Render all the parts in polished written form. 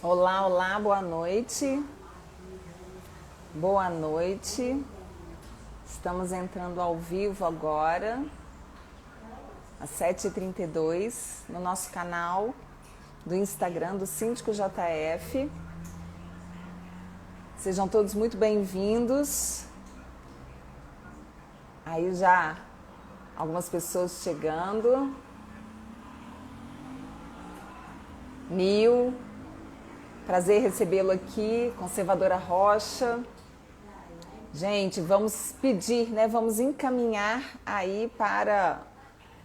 Olá, olá, boa noite. Boa noite. Estamos entrando ao vivo agora, às 7h32, no nosso canal do Instagram do Síndico JF. Sejam todos muito bem-vindos. Aí já algumas pessoas chegando. Nil, prazer recebê-lo aqui, conservadora Rocha. Gente, vamos pedir, né? Vamos encaminhar aí para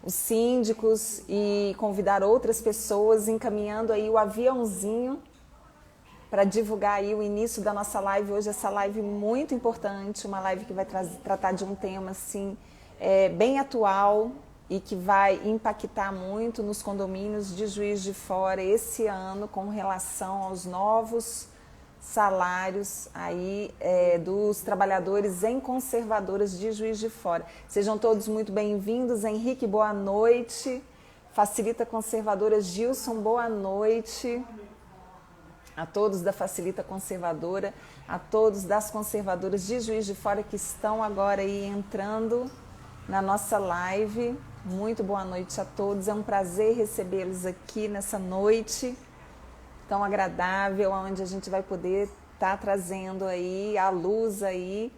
os síndicos e convidar outras pessoas, encaminhando aí o aviãozinho para divulgar aí o início da nossa live. Hoje essa live muito importante, uma live que vai tratar de um tema assim, bem atual e que vai impactar muito nos condomínios de Juiz de Fora esse ano com relação aos novos salários aí dos trabalhadores em conservadoras de Juiz de Fora. Sejam todos muito bem-vindos. Henrique, boa noite. Facilita Conservadora Gilson, boa noite. A todos da Facilita Conservadora, a todos das conservadoras de Juiz de Fora que estão agora aí entrando na nossa live. Muito boa noite a todos. É um prazer recebê-los aqui nessa noite tão agradável, onde a gente vai poder estar trazendo aí à luz aí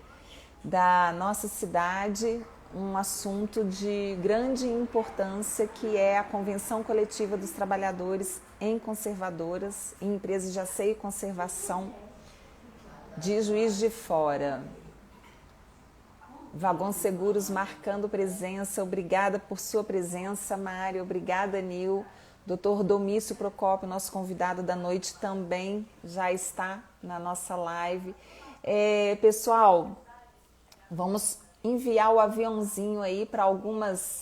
da nossa cidade um assunto de grande importância, que é a Convenção Coletiva dos Trabalhadores em Conservadoras, em Empresas de Asseio e Conservação de Juiz de Fora. Vagão Seguros marcando presença. Obrigada por sua presença, Mário. Obrigada, Nil. Dr. Domício Procópio, nosso convidado da noite, também já está na nossa live. Pessoal, vamos enviar o aviãozinho aí para alguns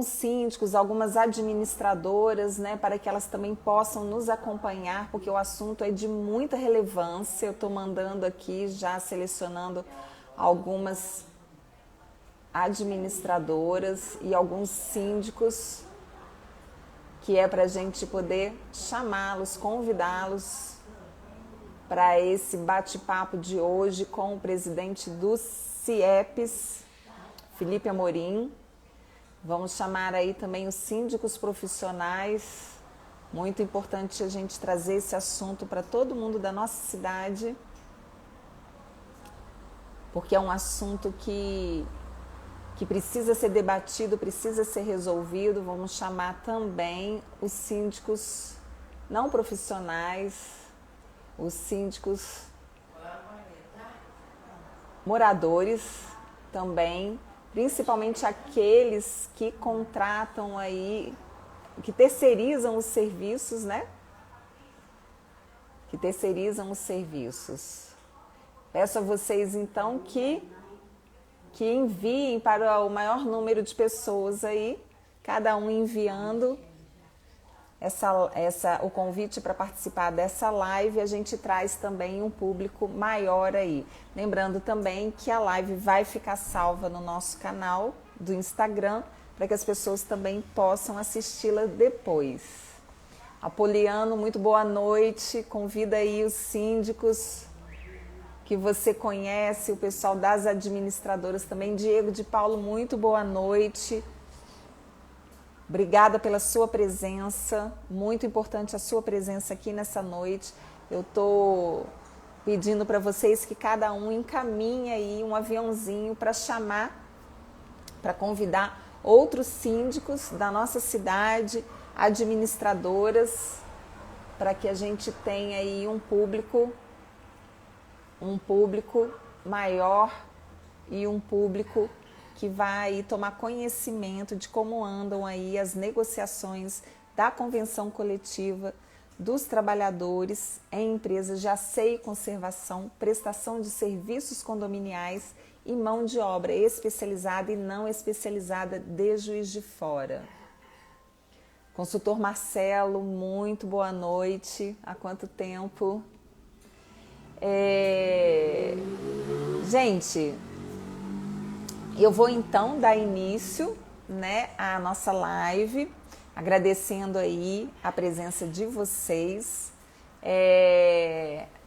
síndicos, algumas administradoras, né, para que elas também possam nos acompanhar, porque o assunto é de muita relevância. Eu estou mandando aqui, já selecionando algumas administradoras e alguns síndicos, que é para a gente poder chamá-los, convidá-los para esse bate-papo de hoje com o presidente do CIEPS, Felipe Amorim. Vamos chamar aí também os síndicos profissionais. Muito importante a gente trazer esse assunto para todo mundo da nossa cidade, porque é um assunto que precisa ser debatido, precisa ser resolvido. Vamos chamar também os síndicos não profissionais, os síndicos moradores também, principalmente aqueles que contratam aí, que terceirizam os serviços, né? Que terceirizam os serviços. Peço a vocês, então, que enviem para o maior número de pessoas aí, cada um enviando o convite para participar dessa live. A gente traz também um público maior aí. Lembrando também que a live vai ficar salva no nosso canal do Instagram, para que as pessoas também possam assisti-la depois. Apoliano, muito boa noite. Convida aí os síndicos que você conhece, o pessoal das administradoras também. Diego de Paulo, muito boa noite. Obrigada pela sua presença, muito importante a sua presença aqui nessa noite. Eu estou pedindo para vocês que cada um encaminhe aí um aviãozinho para chamar, para convidar outros síndicos da nossa cidade, administradoras, para que a gente tenha aí um público maior e um público que vai tomar conhecimento de como andam aí as negociações da Convenção Coletiva dos Trabalhadores em Empresas de Asseio e Conservação, prestação de serviços condominiais e mão de obra especializada e não especializada de Juiz de Fora. Consultor Marcelo, muito boa noite. Há quanto tempo? Gente, eu vou então dar início, né, à nossa live, agradecendo aí a presença de vocês.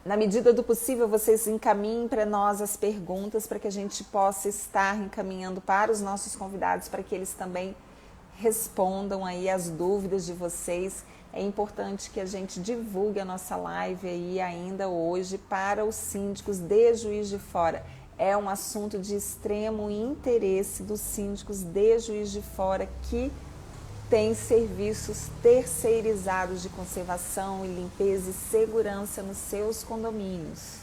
Na medida do possível, vocês encaminhem para nós as perguntas para que a gente possa estar encaminhando para os nossos convidados, para que eles também respondam aí as dúvidas de vocês. É importante que a gente divulgue a nossa live aí ainda hoje para os síndicos de Juiz de Fora. É um assunto de extremo interesse dos síndicos de Juiz de Fora que tem serviços terceirizados de conservação e limpeza e segurança nos seus condomínios.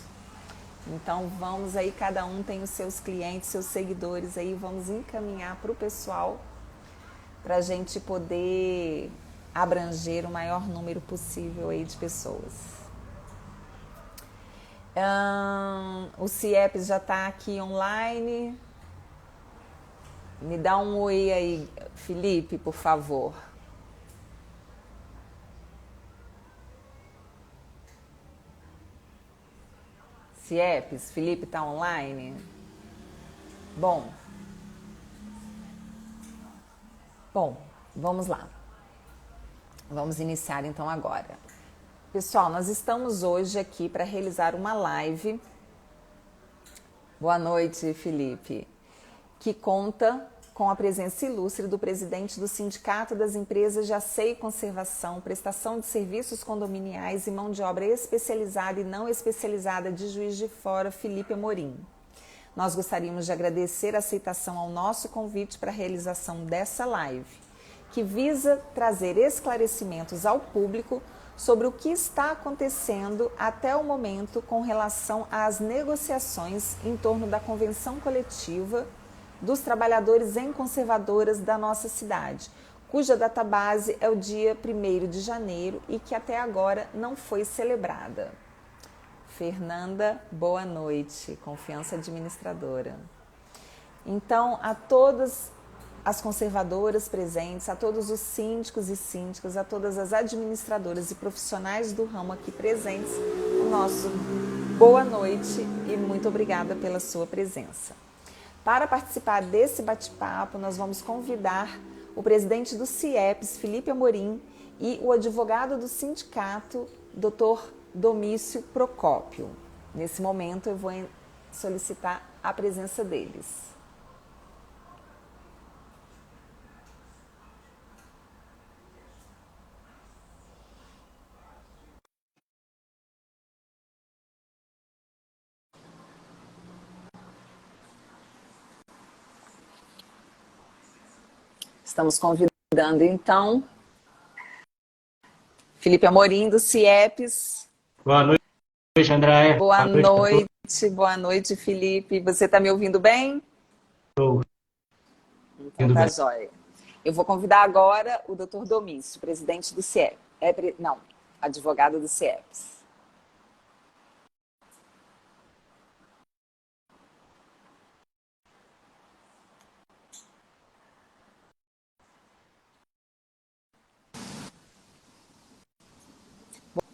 Então vamos aí, cada um tem os seus clientes, seus seguidores aí, vamos encaminhar para o pessoal para a gente poder abranger o maior número possível aí de pessoas. O CIEPS já está aqui online. Me dá um oi aí, Felipe, por favor. CIEPS, Felipe está online? Bom, vamos lá. Vamos iniciar então agora. Pessoal, nós estamos hoje aqui para realizar uma live. Boa noite, Felipe. Que conta com a presença ilustre do presidente do Sindicato das Empresas de Asseio e Conservação, Prestação de Serviços Condominiais e Mão de Obra Especializada e Não Especializada de Juiz de Fora, Felipe Amorim. Nós gostaríamos de agradecer a aceitação ao nosso convite para a realização dessa live, que visa trazer esclarecimentos ao público sobre o que está acontecendo até o momento com relação às negociações em torno da convenção coletiva dos trabalhadores em conservadoras da nossa cidade, cuja database é o dia 1º de janeiro e que até agora não foi celebrada. Fernanda, boa noite, confiança administradora. Então, a todas as conservadoras presentes, a todos os síndicos e síndicas, a todas as administradoras e profissionais do ramo aqui presentes, o nosso boa noite e muito obrigada pela sua presença. Para participar desse bate-papo, nós vamos convidar o presidente do CIEPS, Felipe Amorim, e o advogado do sindicato, Dr. Domício Procópio. Nesse momento, eu vou solicitar a presença deles. Estamos convidando, então, Felipe Amorim, do CIEPS. Boa noite, Andréia. Boa noite, Felipe. Você está me ouvindo bem? Estou. Então tá jóia. Eu vou convidar agora o Dr. Domício, presidente do CIEPS. Advogado do CIEPS.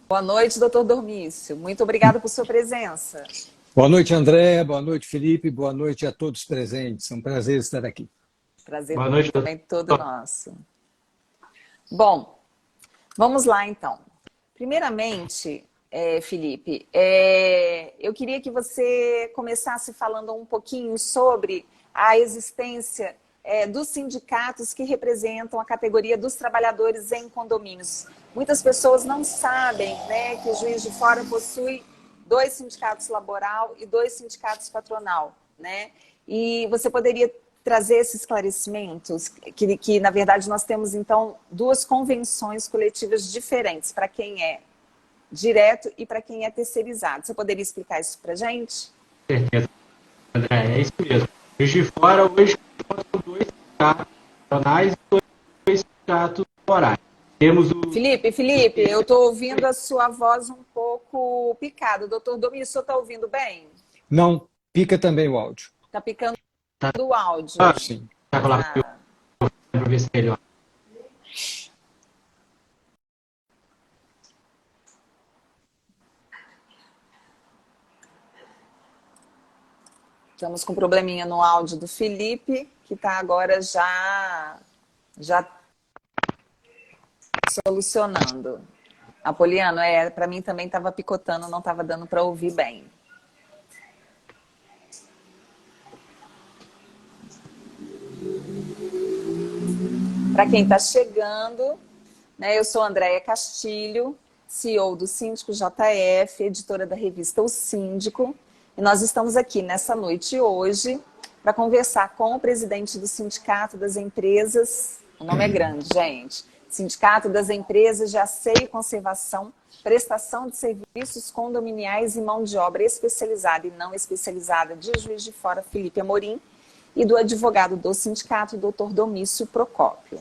Boa noite, doutor Domício. Muito obrigada por sua presença. Boa noite, André. Boa noite, Felipe. Boa noite a todos presentes. É um prazer estar aqui. Prazer também todo nosso. Bom, vamos lá então. Primeiramente, Felipe, eu queria que você começasse falando um pouquinho sobre a existência dos sindicatos que representam a categoria dos trabalhadores em condomínios. Muitas pessoas não sabem, né, que o Juiz de Fora possui 2 sindicatos laboral e 2 sindicatos patronal, né? E você poderia trazer esses esclarecimentos, que na verdade nós temos então 2 convenções coletivas diferentes para quem é direto e para quem é terceirizado. Você poderia explicar isso para a gente? Certeza, André, é isso mesmo. Juiz de Fora hoje são 2 sindicatos patronais e 2 sindicatos laborais. Temos o... Felipe, eu estou ouvindo a sua voz um pouco picada. Doutor Domingos, o senhor está ouvindo bem? Não, pica também o áudio. Está picando o áudio. Sim. Para ver se melhor. Estamos com um probleminha no áudio do Felipe, que está agora já solucionando. Apoliano, para mim também estava picotando, não estava dando para ouvir bem. Para quem está chegando, né, eu sou Andréia Castilho, CEO do Síndico JF, editora da revista O Síndico, e nós estamos aqui nessa noite hoje para conversar com o presidente do Sindicato das Empresas, o nome é grande, gente, Sindicato das Empresas de Asseio e Conservação, Prestação de Serviços Condominiais e Mão de Obra Especializada e Não Especializada de Juiz de Fora, Felipe Amorim, e do advogado do sindicato, Dr. Domício Procópio.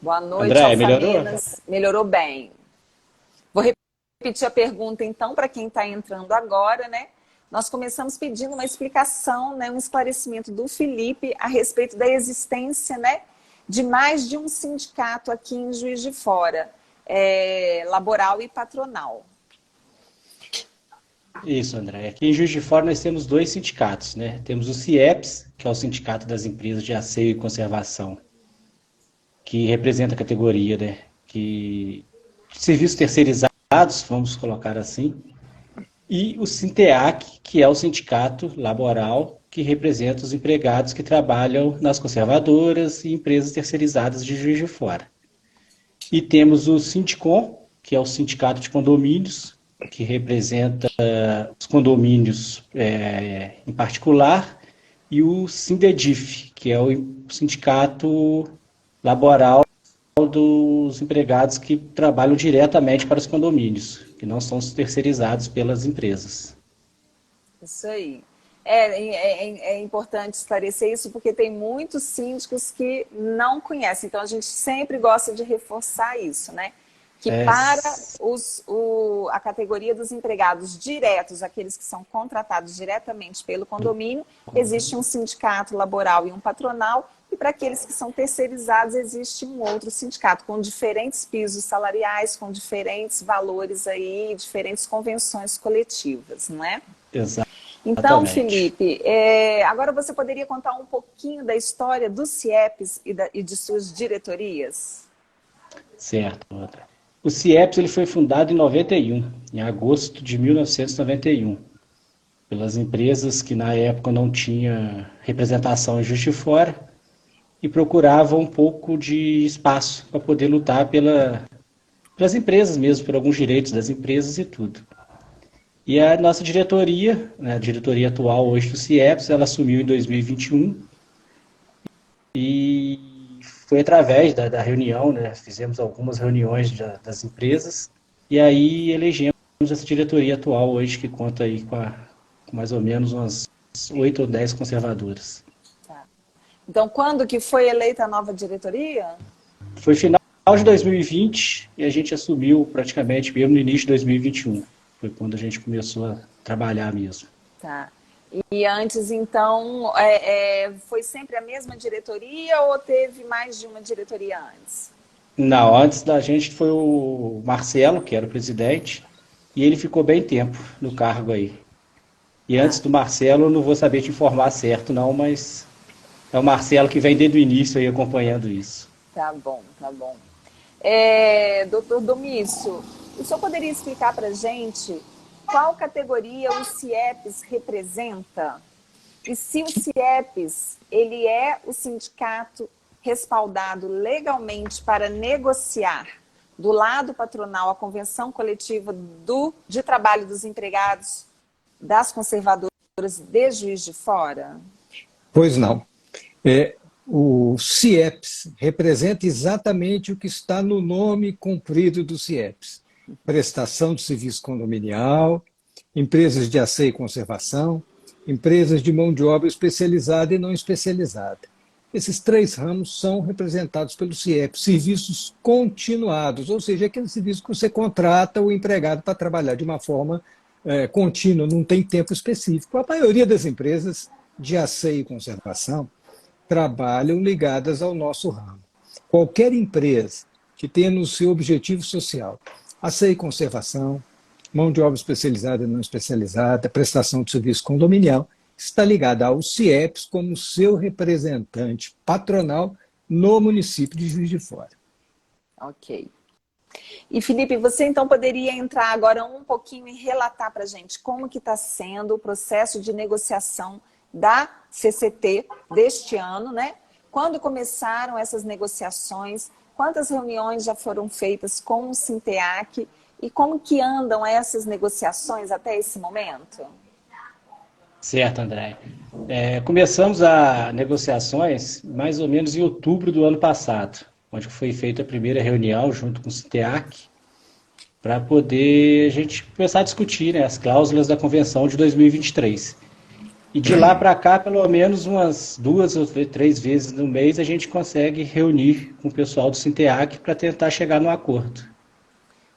Boa noite, André, melhorou? Melhorou bem. Vou repetir a pergunta, então, para quem está entrando agora, né? Nós começamos pedindo uma explicação, né, um esclarecimento do Felipe a respeito da existência, né, de mais de um sindicato aqui em Juiz de Fora, laboral e patronal. Isso, André. Aqui em Juiz de Fora nós temos dois sindicatos, né? Temos o CIEPS, que é o Sindicato das Empresas de Asseio e Conservação, que representa a categoria, né? Serviços terceirizados, vamos colocar assim, e o Sinteac, que é o sindicato laboral que representa os empregados que trabalham nas conservadoras e empresas terceirizadas de Juiz de Fora. E temos o Sindicom, que é o sindicato de condomínios, que representa os condomínios em particular, e o Sindedif, que é o sindicato laboral dos empregados que trabalham diretamente para os condomínios, que não são terceirizados pelas empresas. Isso aí. É importante esclarecer isso, porque tem muitos síndicos que não conhecem. Então, a gente sempre gosta de reforçar isso, né? Que para a categoria dos empregados diretos, aqueles que são contratados diretamente pelo condomínio, existe um sindicato laboral e um patronal, e para aqueles que são terceirizados, existe um outro sindicato, com diferentes pisos salariais, com diferentes valores aí, diferentes convenções coletivas, não é? Exatamente. Então, Felipe, agora você poderia contar um pouquinho da história do CIEPS e de suas diretorias? Certo, André. O CIEPS ele foi fundado em 91, em agosto de 1991, pelas empresas que na época não tinham representação em Juiz de Fora e procuravam um pouco de espaço para poder lutar pelas empresas mesmo, por alguns direitos das empresas e tudo. E a nossa diretoria, né, a diretoria atual hoje do CIEPS, ela assumiu em 2021 e foi através da reunião, né, fizemos algumas reuniões das empresas e aí elegemos essa diretoria atual hoje, que conta aí com mais ou menos umas 8 ou 10 conservadoras. Tá. Então, quando que foi eleita a nova diretoria? Foi final de 2020 e a gente assumiu praticamente mesmo no início de 2021. Foi quando a gente começou a trabalhar mesmo. Tá. E antes, então, foi sempre a mesma diretoria ou teve mais de uma diretoria antes? Não, antes da gente foi o Marcelo, que era o presidente, e ele ficou bem tempo no cargo aí. E antes do Marcelo, eu não vou saber te informar certo não, mas é o Marcelo que vem desde o início aí acompanhando isso. Tá bom, tá bom. Doutor Domício, o senhor poderia explicar para a gente qual categoria o CIEPS representa? E se o CIEPS ele é o sindicato respaldado legalmente para negociar do lado patronal a convenção coletiva de trabalho dos empregados das conservadoras de Juiz de Fora? Pois não. O CIEPS representa exatamente o que está no nome comprido do CIEPS. Prestação de serviço condominial, empresas de asseio e conservação, empresas de mão de obra especializada e não especializada. Esses três ramos são representados pelo CIEPS, serviços continuados, ou seja, aquele serviço que você contrata o empregado para trabalhar de uma forma contínua, não tem tempo específico. A maioria das empresas de asseio e conservação trabalham ligadas ao nosso ramo. Qualquer empresa que tenha no seu objetivo social asseio e conservação, mão de obra especializada e não especializada, prestação de serviço condominial, está ligada ao CIEPS como seu representante patronal no município de Juiz de Fora. Ok. E Felipe, você então poderia entrar agora um pouquinho e relatar para a gente como que está sendo o processo de negociação da CCT deste ano, né? Quando começaram essas negociações, quantas reuniões já foram feitas com o Sinteac e como que andam essas negociações até esse momento? Certo, André. Começamos as negociações mais ou menos em outubro do ano passado, onde foi feita a primeira reunião junto com o SINTEAC, para poder a gente começar a discutir, né, as cláusulas da Convenção de 2023. E de lá para cá, pelo menos umas 2 ou 3 vezes no mês, a gente consegue reunir com o pessoal do SINTEAC para tentar chegar num acordo.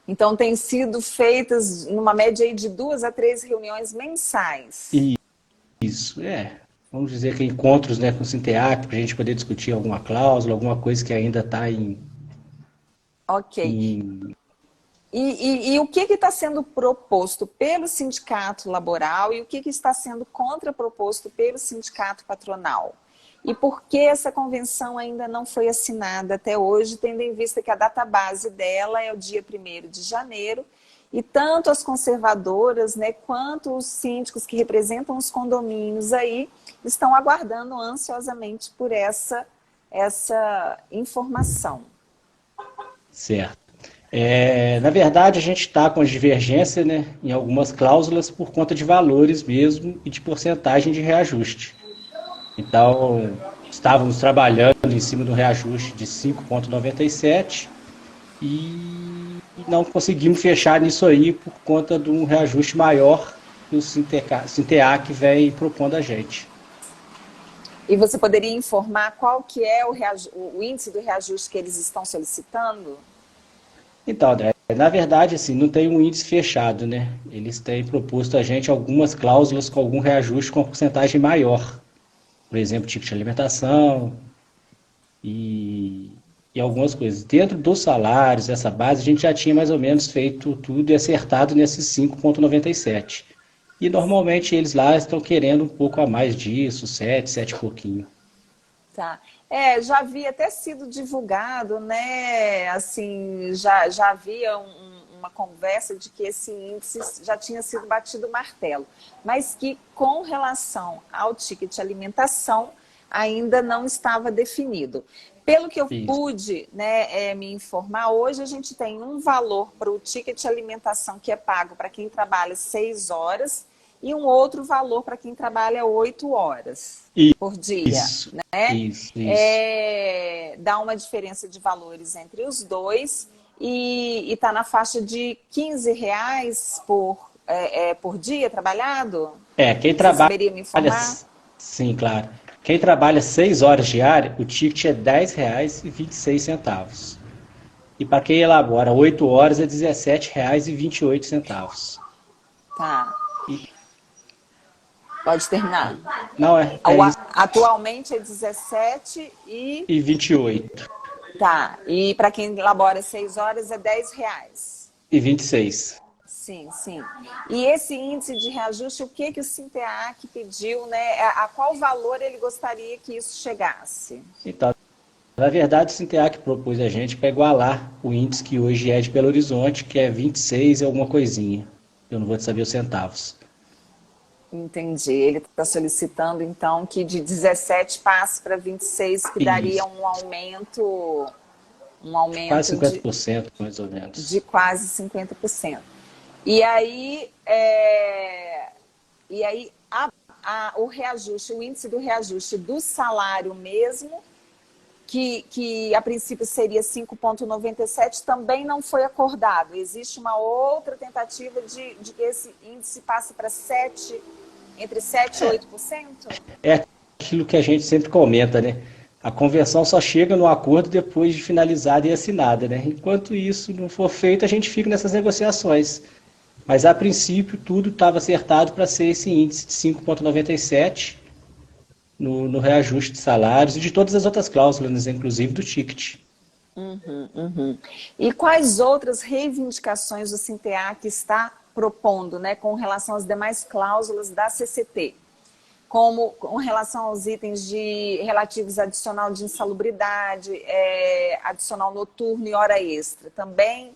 Então, tem sido feitas numa média aí de 2 a 3 reuniões mensais. Isso, vamos dizer que encontros, né, com o SINTEAC, para a gente poder discutir alguma cláusula, alguma coisa que ainda está Ok. em... E o que está sendo proposto pelo sindicato laboral e o que está sendo contraproposto pelo sindicato patronal? E por que essa convenção ainda não foi assinada até hoje, tendo em vista que a data base dela é o dia 1º de janeiro, e tanto as conservadoras, né, quanto os síndicos que representam os condomínios aí estão aguardando ansiosamente por essa informação. Certo. Na verdade, a gente está com divergência, né, em algumas cláusulas por conta de valores mesmo e de porcentagem de reajuste. Então, estávamos trabalhando em cima do reajuste de 5,97 e não conseguimos fechar nisso aí por conta de um reajuste maior que o SINTEAC vem propondo a gente. E você poderia informar qual que é o índice do reajuste que eles estão solicitando? Então, André, na verdade, assim, não tem um índice fechado, né? Eles têm proposto a gente algumas cláusulas com algum reajuste com porcentagem maior. Por exemplo, ticket de alimentação e algumas coisas. Dentro dos salários, essa base, a gente já tinha mais ou menos feito tudo e acertado nesses 5,97. E normalmente eles lá estão querendo um pouco a mais disso, 7 e pouquinho. Tá. Já havia até sido divulgado, né? Assim, já havia uma conversa de que esse índice já tinha sido batido o martelo, mas que com relação ao ticket alimentação ainda não estava definido. Pelo que eu pude, né, me informar, hoje a gente tem um valor para o ticket alimentação que é pago para quem trabalha 6 horas e um outro valor para quem trabalha 8 horas por dia. Isso, né? isso. Dá uma diferença de valores entre os dois e está na faixa de R$ 15 por dia trabalhado? Quem Você trabalha... saberia me informar? Sim, claro. Quem trabalha 6 horas diárias, o ticket é R$ 10,26. E para quem elabora 8 horas é R$ 17,28. Tá. Pode terminar. Não, é isso. Atualmente é 17 e 28. Tá. E para quem elabora 6 horas é R$ 10. E 26. Sim, sim. E esse índice de reajuste, o que o SINTEAC pediu, né? A qual valor ele gostaria que isso chegasse? Então, na verdade, o SINTEAC propôs a gente para igualar o índice que hoje é de Belo Horizonte, que é 26 e alguma coisinha. Eu não vou te saber os centavos. Entendi. Ele está solicitando, então, que de 17 passe para 26, que daria um aumento quase 50%, mais ou menos. De quase 50%. E aí, o reajuste, o índice do reajuste do salário mesmo, que a princípio seria 5,97, também não foi acordado. Existe uma outra tentativa de que esse índice passe para entre 7% e 8%? É aquilo que a gente sempre comenta, né? A convenção só chega no acordo depois de finalizada e assinada, né? Enquanto isso não for feito, a gente fica nessas negociações. Mas, a princípio, tudo estava acertado para ser esse índice de 5,97 no reajuste de salários e de todas as outras cláusulas, inclusive do ticket. E quais outras reivindicações o SINTEAC está propondo, né, com relação às demais cláusulas da CCT? Como com relação aos itens relativos a adicional de insalubridade, adicional noturno e hora extra. Também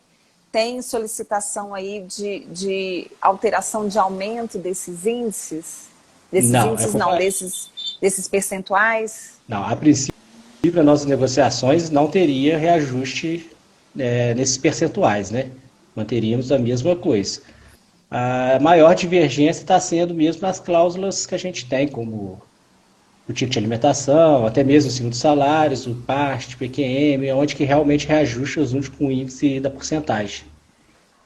tem solicitação aí de alteração, de aumento desses índices? Desses Não, índices não, desses percentuais? não, a princípio, nas nossas negociações não teria reajuste nesses percentuais, né? Manteríamos a mesma coisa. A maior divergência está sendo mesmo nas cláusulas que a gente tem, como o ticket de alimentação, até mesmo o segundo salários, o PAST, PQM, onde que realmente reajusta junto com o índice da porcentagem.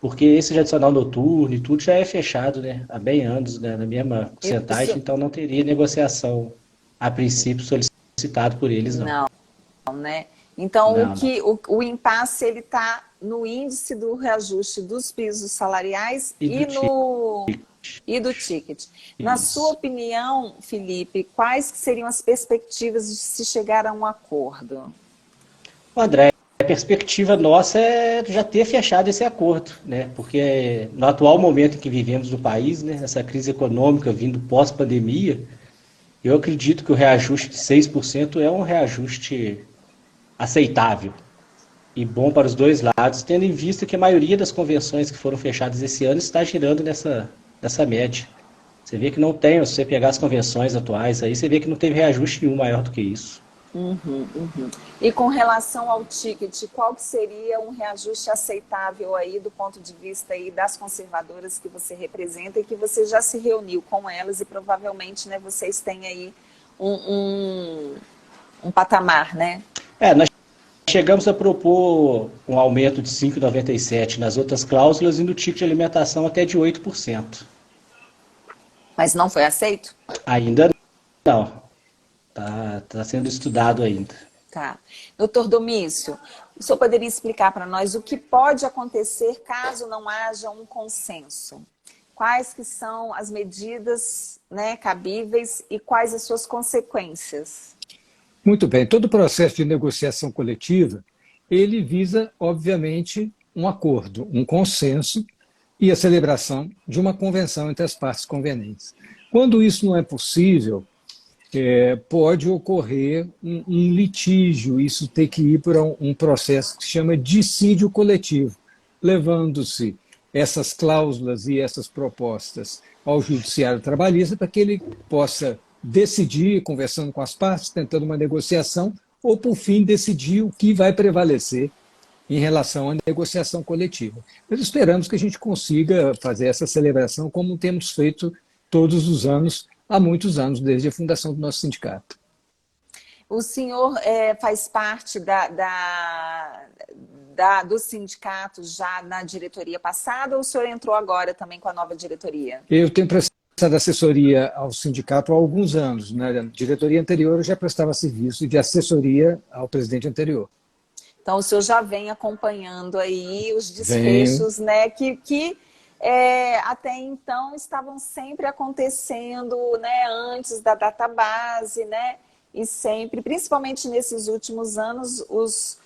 Porque esse de adicional noturno e tudo já é fechado, né? Há bem anos, né? Na mesma porcentagem, Isso então não teria negociação a princípio solicitado por eles, não. não, né? Então, Não, não. o impasse ele está no índice do reajuste dos pisos salariais E do e do ticket. Na sua isso. opinião, Felipe, quais que seriam as perspectivas de se chegar a um acordo? André, a perspectiva nossa é já ter fechado esse acordo, né? Porque no atual momento em que vivemos no país, né, essa crise econômica vindo pós-pandemia, eu acredito que o reajuste de 6% é um reajuste aceitável e bom para os dois lados, tendo em vista que a maioria das convenções que foram fechadas esse ano está girando nessa média. Você vê que não tem, se você pegar as convenções atuais aí, você vê que não teve reajuste nenhum maior do que isso. E com relação ao ticket, qual que seria um reajuste aceitável aí do ponto de vista aí das conservadoras que você representa e que você já se reuniu com elas e provavelmente, né, vocês têm aí um patamar, né? Nós chegamos a propor um aumento de 5,97 nas outras cláusulas e no ticket de alimentação até de 8%. Mas não foi aceito? Ainda não. Tá sendo estudado ainda. Tá. Doutor Domício, o senhor poderia explicar para nós o que pode acontecer caso não haja um consenso? Quais que são as medidas, né, cabíveis e quais as suas consequências? Muito bem. Todo o processo de negociação coletiva, ele visa, obviamente, um acordo, um consenso e a celebração de uma convenção entre as partes convenientes. Quando isso não é possível, pode ocorrer um litígio, isso tem que ir para um processo que se chama dissídio coletivo, levando-se essas cláusulas e essas propostas ao Judiciário Trabalhista para que ele possa decidir, conversando com as partes, tentando uma negociação, ou, por fim, decidir o que vai prevalecer em relação à negociação coletiva. Nós esperamos que a gente consiga fazer essa celebração como temos feito todos os anos, há muitos anos, desde a fundação do nosso sindicato. O senhor faz parte do sindicato já na diretoria passada ou o senhor entrou agora também com a nova diretoria? Eu tenho prestado assessoria ao sindicato há alguns anos. Na diretoria anterior eu já prestava serviço de assessoria ao presidente anterior. Então o senhor já vem acompanhando aí os desfechos, né, que até então estavam sempre acontecendo, né, antes da database, né, e sempre, principalmente nesses últimos anos, os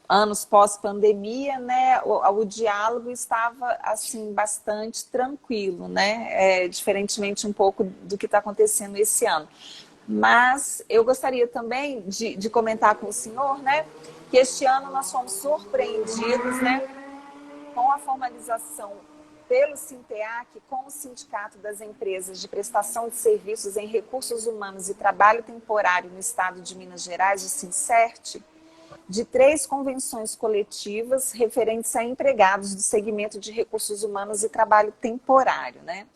anos pós-pandemia, né, o diálogo estava assim bastante tranquilo, né, diferentemente um pouco do que está acontecendo esse ano. Mas eu gostaria também de comentar com o senhor, né, que este ano nós fomos surpreendidos, né, com a formalização pelo SINTEAC, com o Sindicato das Empresas de Prestação de Serviços em Recursos Humanos e Trabalho Temporário no Estado de Minas Gerais, o SINCERT, de 3 convenções coletivas referentes a empregados do segmento de recursos humanos e trabalho temporário, né?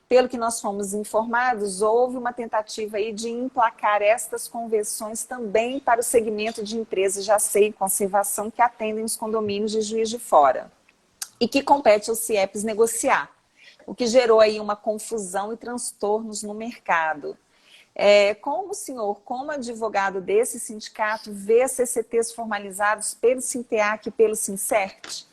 Pelo que nós fomos informados, houve uma tentativa aí de emplacar estas convenções também para o segmento de empresas de asseio e conservação que atendem os condomínios de Juiz de Fora e que compete aos CIEPs negociar, o que gerou aí uma confusão e transtornos no mercado. Como o senhor, como advogado desse sindicato, vê CCTs formalizados pelo SINTEAC e pelo SINCERT?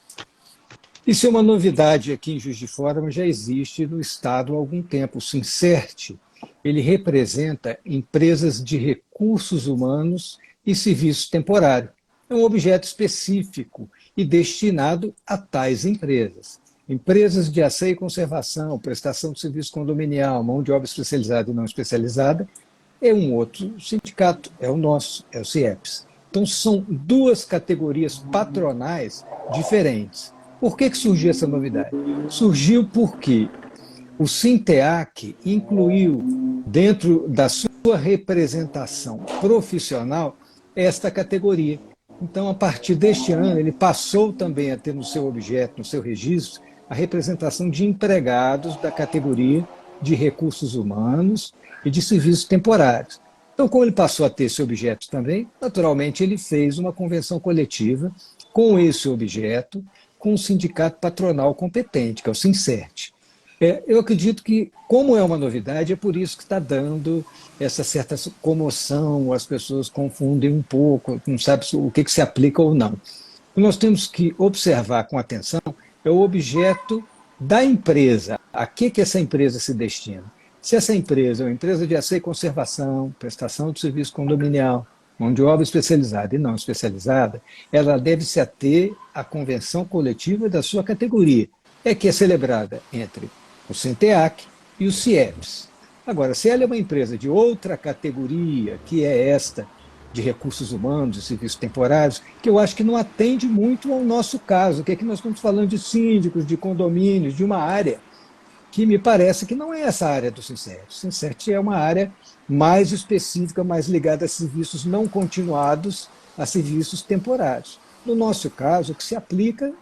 Isso é uma novidade aqui em Juiz de Fora, mas já existe no Estado há algum tempo. O SINCERT, ele representa empresas de recursos humanos e serviço temporário. É um objeto específico e destinado a tais empresas. Empresas de asseio e conservação, prestação de serviço condominial, mão de obra especializada e não especializada, é um outro sindicato, é o nosso, é o CIEPS. Então, são 2 categorias patronais diferentes. Por que surgiu essa novidade? Surgiu porque o Sinteac incluiu dentro da sua representação profissional esta categoria. Então, a partir deste ano, ele passou também a ter no seu objeto, no seu registro, a representação de empregados da categoria de recursos humanos e de serviços temporários. Então, como ele passou a ter esse objeto também, naturalmente ele fez uma convenção coletiva com esse objeto, com o sindicato patronal competente, que é o Sincert. Eu acredito que, como é uma novidade, é por isso que está dando essa certa comoção, as pessoas confundem um pouco, não sabem o que se aplica ou não. O que nós temos que observar com atenção é o objeto da empresa, a que essa empresa se destina. Se essa empresa é uma empresa de asseio e conservação, prestação de serviço condominial, mão de obra especializada e não especializada, ela deve se ater à convenção coletiva da sua categoria, que é celebrada entre o Sinteac e o CIEPS. Agora, se ela é uma empresa de outra categoria, que é esta de recursos humanos e serviços temporários, que eu acho que não atende muito ao nosso caso, que aqui nós estamos falando de síndicos, de condomínios, de uma área que me parece que não é essa área do Sincert. O Sincert é uma área mais específica, mais ligada a serviços não continuados, a serviços temporários. No nosso caso, o que se aplica,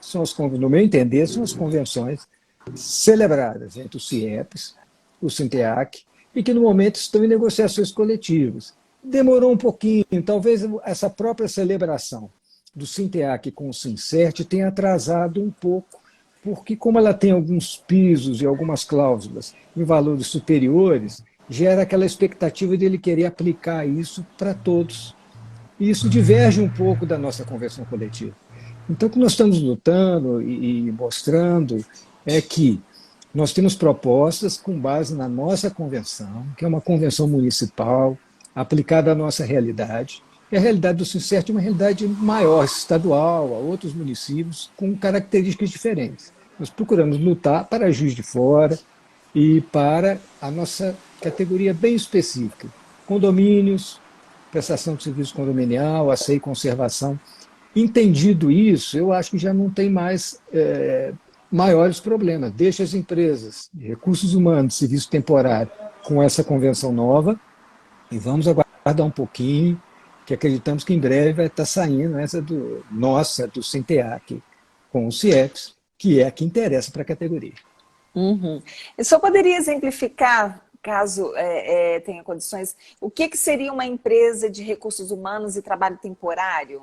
no meu entender, são as convenções celebradas entre o CIEPS, o Sinteac, e que no momento estão em negociações coletivas. Demorou um pouquinho, talvez essa própria celebração do Sinteac com o Sincert tenha atrasado um pouco, porque como ela tem alguns pisos e algumas cláusulas em valores superiores, gera aquela expectativa de ele querer aplicar isso para todos. E isso diverge um pouco da nossa convenção coletiva. Então, o que nós estamos lutando e mostrando é que nós temos propostas com base na nossa convenção, que é uma convenção municipal, aplicada à nossa realidade. E a realidade do Sincert é uma realidade maior, estadual, a outros municípios, com características diferentes. Nós procuramos lutar para Juiz de Fora e para a nossa categoria bem específica. Condomínios, prestação de serviço condominial, asseio e conservação. Entendido isso, eu acho que já não tem mais maiores problemas. Deixa as empresas de recursos humanos, serviço temporário, com essa convenção nova e vamos aguardar um pouquinho, que acreditamos que em breve vai estar saindo essa do Sinteac com o CIEPS, que é a que interessa para a categoria. Uhum. Eu só poderia exemplificar, caso tenha condições, o que seria uma empresa de recursos humanos e trabalho temporário?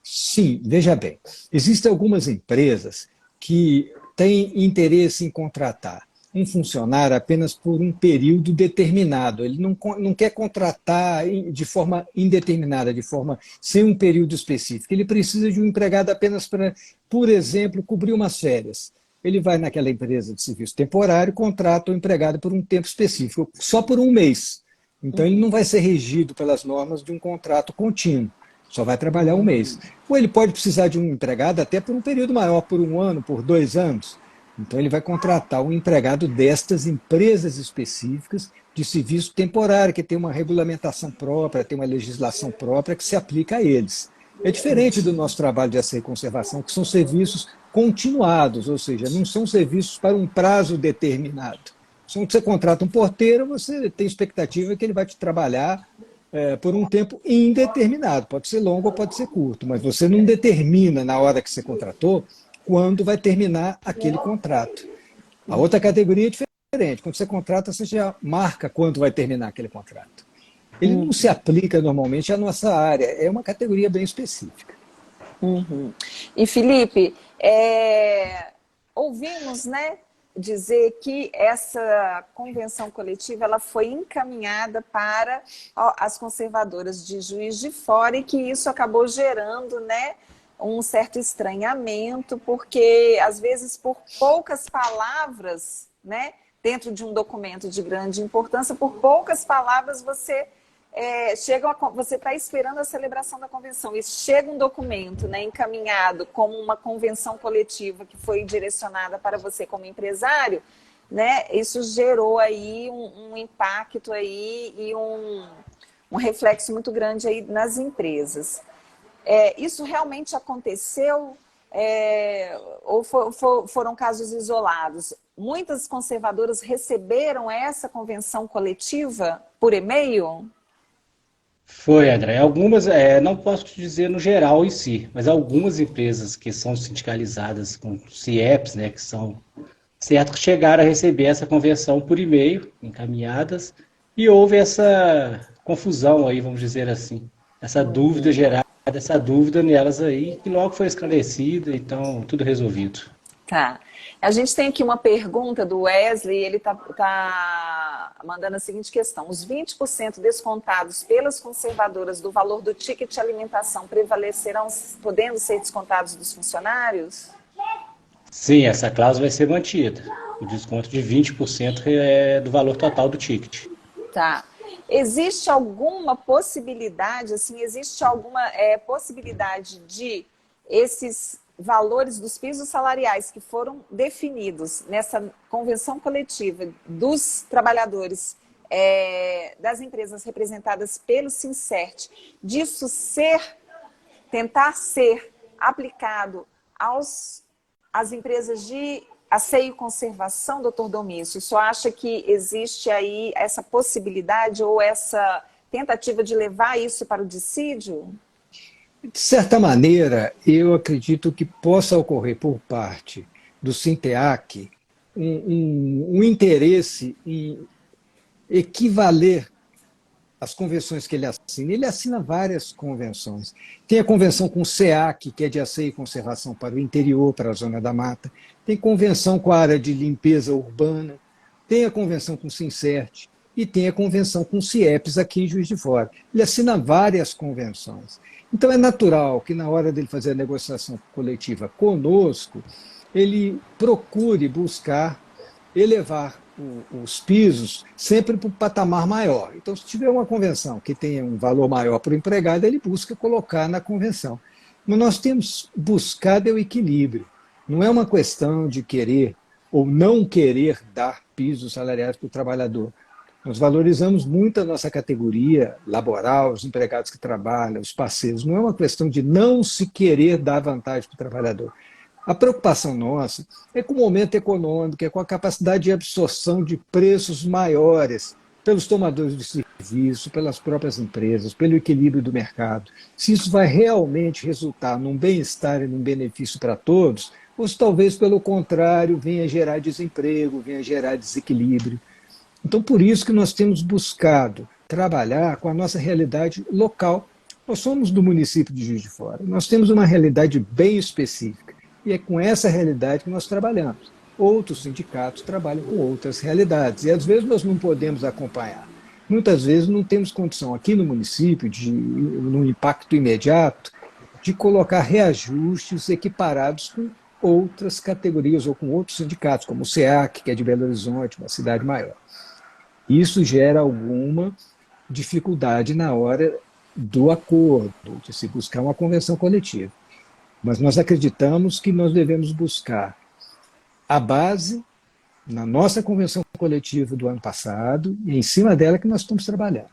Sim, veja bem, existem algumas empresas que têm interesse em contratar um funcionário apenas por um período determinado. Ele não quer contratar de forma indeterminada, de forma sem um período específico. Ele precisa de um empregado apenas para, por exemplo, cobrir umas férias. Ele vai naquela empresa de serviço temporário, contrata o empregado por um tempo específico, só por um mês. Então, ele não vai ser regido pelas normas de um contrato contínuo. Só vai trabalhar um mês. Ou ele pode precisar de um empregado até por um período maior, por 1 ano, por 2 anos. Então, ele vai contratar um empregado destas empresas específicas de serviço temporário, que tem uma regulamentação própria, tem uma legislação própria que se aplica a eles. É diferente do nosso trabalho de asseio e conservação, que são serviços continuados, ou seja, não são serviços para um prazo determinado. Quando você contrata um porteiro, você tem expectativa que ele vai te trabalhar por um tempo indeterminado. Pode ser longo ou pode ser curto, mas você não determina na hora que você contratou quando vai terminar aquele contrato. A outra categoria é diferente. Quando você contrata, você já marca quando vai terminar aquele contrato. Ele não se aplica normalmente à nossa área, é uma categoria bem específica. Uhum. E Felipe, ouvimos, né, dizer que essa convenção coletiva ela foi encaminhada para as conservadoras de Juiz de Fora e que isso acabou gerando, né, um certo estranhamento, porque às vezes por poucas palavras, né, dentro de um documento de grande importância, por poucas palavras você você está esperando a celebração da convenção e chega um documento, né, encaminhado como uma convenção coletiva que foi direcionada para você como empresário, né, isso gerou aí um impacto aí e um reflexo muito grande aí nas empresas. Isso realmente aconteceu? ou foram casos isolados? Muitas conservadoras receberam essa convenção coletiva por e-mail? Foi, André. Algumas, não posso te dizer no geral em si, mas algumas empresas que são sindicalizadas com CIEPs, né, que são certo que chegaram a receber essa convenção por e-mail, encaminhadas, e houve essa confusão aí, vamos dizer assim, essa dúvida gerada, essa dúvida nelas aí, que logo foi esclarecida, então tudo resolvido. Tá. A gente tem aqui uma pergunta do Wesley, ele tá mandando a seguinte questão: os 20% descontados pelas conservadoras do valor do ticket de alimentação prevalecerão, podendo ser descontados dos funcionários? Sim, essa cláusula vai ser mantida. O desconto de 20% é do valor total do ticket. Tá. Existe alguma possibilidade, assim, existe alguma possibilidade de esses valores dos pisos salariais que foram definidos nessa convenção coletiva dos trabalhadores das empresas representadas pelo Sincert, disso tentar ser aplicado às empresas de asseio e conservação, doutor Domício? O senhor acha que existe aí essa possibilidade ou essa tentativa de levar isso para o dissídio? De certa maneira, eu acredito que possa ocorrer por parte do Sinteac um interesse em equivaler as convenções que ele assina. Ele assina várias convenções. Tem a convenção com o SEAC, que é de asseio e conservação para o interior, para a zona da mata. Tem convenção com a área de limpeza urbana. Tem a convenção com o Sincert. E tem a convenção com o CIEPS aqui em Juiz de Fora. Ele assina várias convenções. Então é natural que na hora dele fazer a negociação coletiva conosco, ele procure buscar elevar os pisos sempre para o patamar maior. Então, se tiver uma convenção que tenha um valor maior para o empregado, ele busca colocar na convenção. Mas nós temos buscado o equilíbrio. Não é uma questão de querer ou não querer dar pisos salariais para o trabalhador. Nós valorizamos muito a nossa categoria laboral, os empregados que trabalham, os parceiros. Não é uma questão de não se querer dar vantagem para o trabalhador. A preocupação nossa é com o momento econômico, é com a capacidade de absorção de preços maiores pelos tomadores de serviço, pelas próprias empresas, pelo equilíbrio do mercado. Se isso vai realmente resultar num bem-estar e num benefício para todos, ou se talvez, pelo contrário, venha gerar desemprego, venha gerar desequilíbrio. Então, por isso que nós temos buscado trabalhar com a nossa realidade local. Nós somos do município de Juiz de Fora, nós temos uma realidade bem específica, e é com essa realidade que nós trabalhamos. Outros sindicatos trabalham com outras realidades, e às vezes nós não podemos acompanhar. Muitas vezes não temos condição aqui no município, num impacto imediato, de colocar reajustes equiparados com outras categorias ou com outros sindicatos, como o SEAC, que é de Belo Horizonte, uma cidade maior. Isso gera alguma dificuldade na hora do acordo, de se buscar uma convenção coletiva. Mas nós acreditamos que nós devemos buscar a base na nossa convenção coletiva do ano passado, e é em cima dela que nós estamos trabalhando.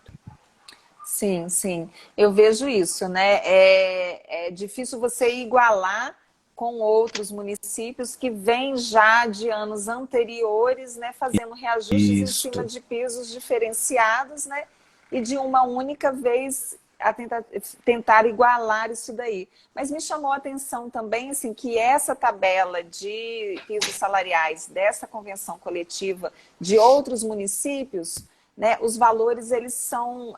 Sim, sim. Eu vejo isso, né? É difícil você igualar com outros municípios que vêm já de anos anteriores, né, fazendo reajustes em cima de pisos diferenciados, né, e de uma única vez a tentar igualar isso daí. Mas me chamou a atenção também assim, que essa tabela de pisos salariais dessa convenção coletiva de outros municípios, né, os valores eles são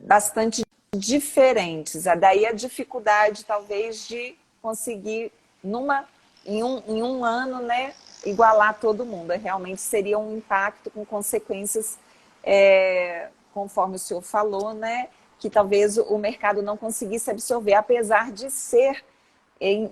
bastante diferentes. Daí a dificuldade talvez de conseguir em um ano, né, igualar todo mundo. Realmente seria um impacto com consequências, conforme o senhor falou, né, que talvez o mercado não conseguisse absorver, apesar de ser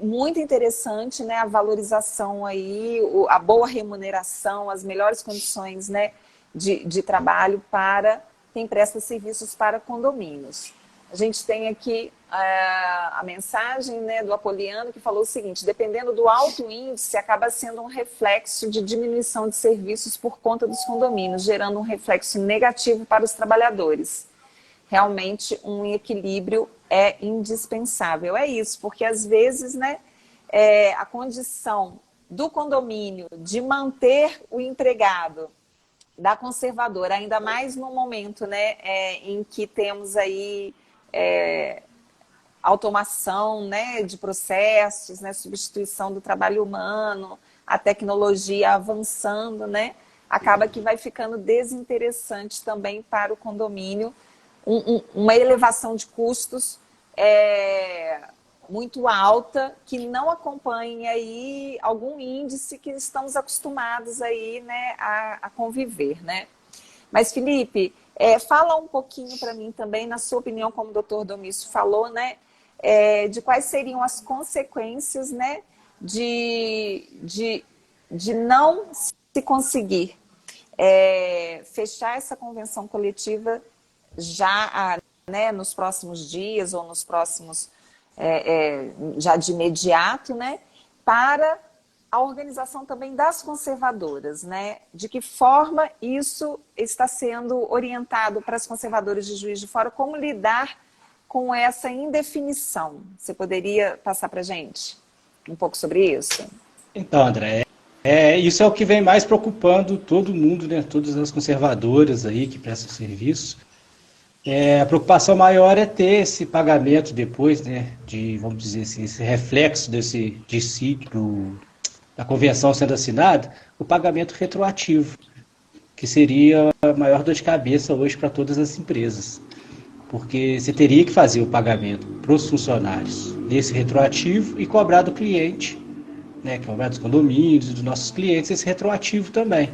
muito interessante, né, a valorização aí, a boa remuneração, as melhores condições, né, de trabalho para quem presta serviços para condomínios. A gente tem aqui a mensagem, né, do Apoliano, que falou o seguinte: dependendo do alto índice, acaba sendo um reflexo de diminuição de serviços por conta dos condomínios, gerando um reflexo negativo para os trabalhadores. Realmente um equilíbrio é indispensável. É isso, porque às vezes, né, a condição do condomínio de manter o empregado da conservadora, ainda mais no momento, né, em que temos aí automação, né, de processos, né, substituição do trabalho humano, a tecnologia avançando, né, acaba que vai ficando desinteressante também para o condomínio uma elevação de custos muito alta, que não acompanhe aí algum índice que estamos acostumados aí, né, a conviver, né? Mas, Felipe, fala um pouquinho para mim também, na sua opinião, como o doutor Domício falou, né, de quais seriam as consequências, né, de não se conseguir fechar essa convenção coletiva já, né, nos próximos dias ou nos próximos, já de imediato, né, para a organização também das conservadoras, né? De que forma isso está sendo orientado para as conservadoras de Juiz de Fora, como lidar com essa indefinição? Você poderia passar para a gente um pouco sobre isso? Então, André, isso é o que vem mais preocupando todo mundo, né? Todas as conservadoras aí que prestam serviço. A preocupação maior é ter esse pagamento depois, né? Vamos dizer assim, esse reflexo da convenção sendo assinada, o pagamento retroativo, que seria a maior dor de cabeça hoje para todas as empresas. Porque você teria que fazer o pagamento para os funcionários desse retroativo e cobrar do cliente, né, cobrar dos condomínios e dos nossos clientes esse retroativo também.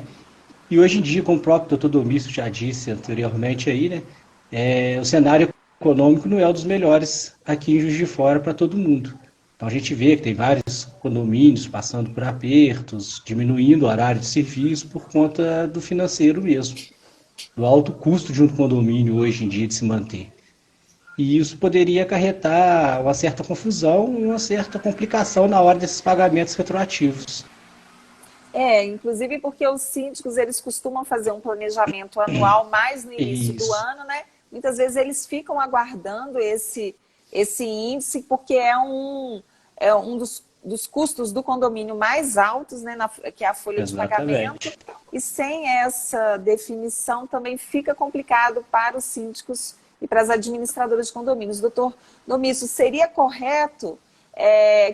E hoje em dia, como o próprio doutor Domício já disse anteriormente aí, né, o cenário econômico não é um dos melhores aqui em Juiz de Fora para todo mundo. Então a gente vê que tem vários condomínios passando por apertos, diminuindo o horário de serviço por conta do financeiro mesmo, do alto custo de um condomínio hoje em dia de se manter. E isso poderia acarretar uma certa confusão e uma certa complicação na hora desses pagamentos retroativos. Inclusive porque os síndicos, eles costumam fazer um planejamento anual mais no início do ano, né? Muitas vezes eles ficam aguardando esse índice, porque é um dos custos do condomínio mais altos, né, que é a folha de pagamento. E sem essa definição também fica complicado para os síndicos e para as administradoras de condomínios. Doutor Domício, seria correto